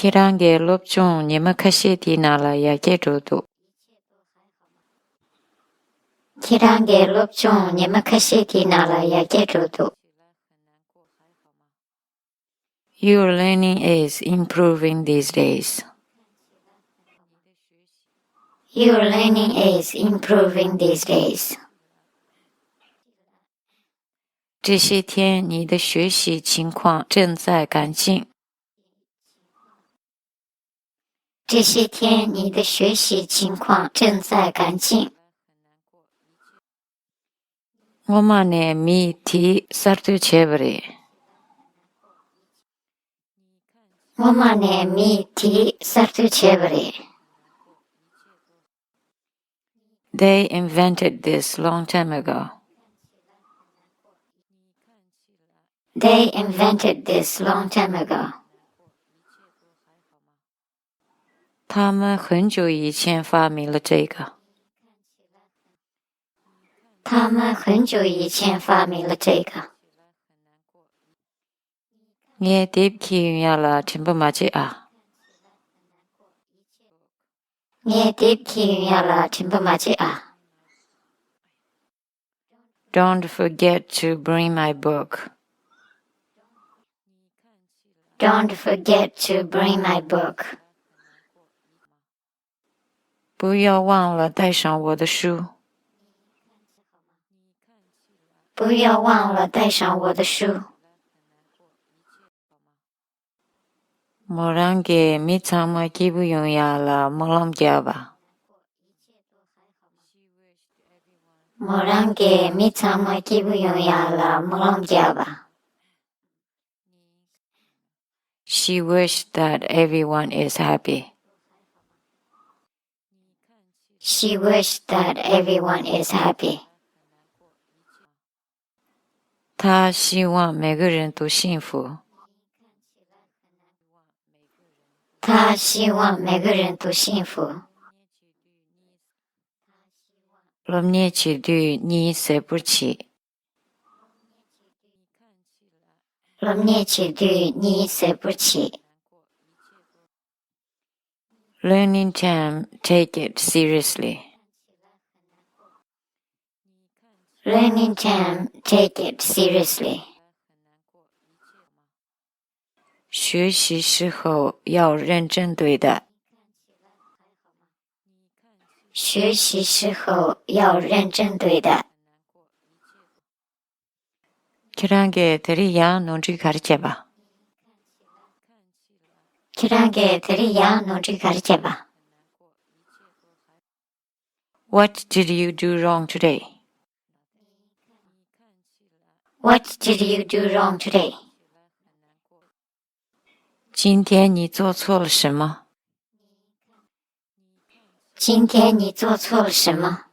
Kirange lobchung nimakasheti nala yakejodo. Kirange lobchung nimakasheti nala yakejodo. Your learning is improving these days. Your learning is improving these days. 这些天你的学习情况正在改进。这些天你的学习情况正在改进。Omane mi ti sartuchevre. Omane mi ti sartuchevre. They invented this long time ago. They invented this long time ago. 他们很久以前发明了这个。他们很久以前发明了这个。Nghe tiếp khi là Chimbamachi. Nghe tiếp khi là Chimbamachi. Don't forget to bring my book. Don't forget to bring my book. 不要忘了带上我的书。不要忘了带上我的书。Morange mitama kibuyunyala molamgyaba. Morange mitama kibuyunyala molamgyaba. She wished that everyone is happy. She wished that everyone is happy. 她希望每个人都幸福。她希望每个人都幸福。Lomniechidu ni sepuchi. Lomniechidu ni sepuchi. Learning time, take it seriously. Learning time, take it seriously. 学习时候要认真对待。学习时候要认真对待。Kirange teriya nunji karcheba. Kirange teriya nunji karcheba. What did you do wrong today? What did you do wrong today? 今天你做错了什么？今天你做错了什么？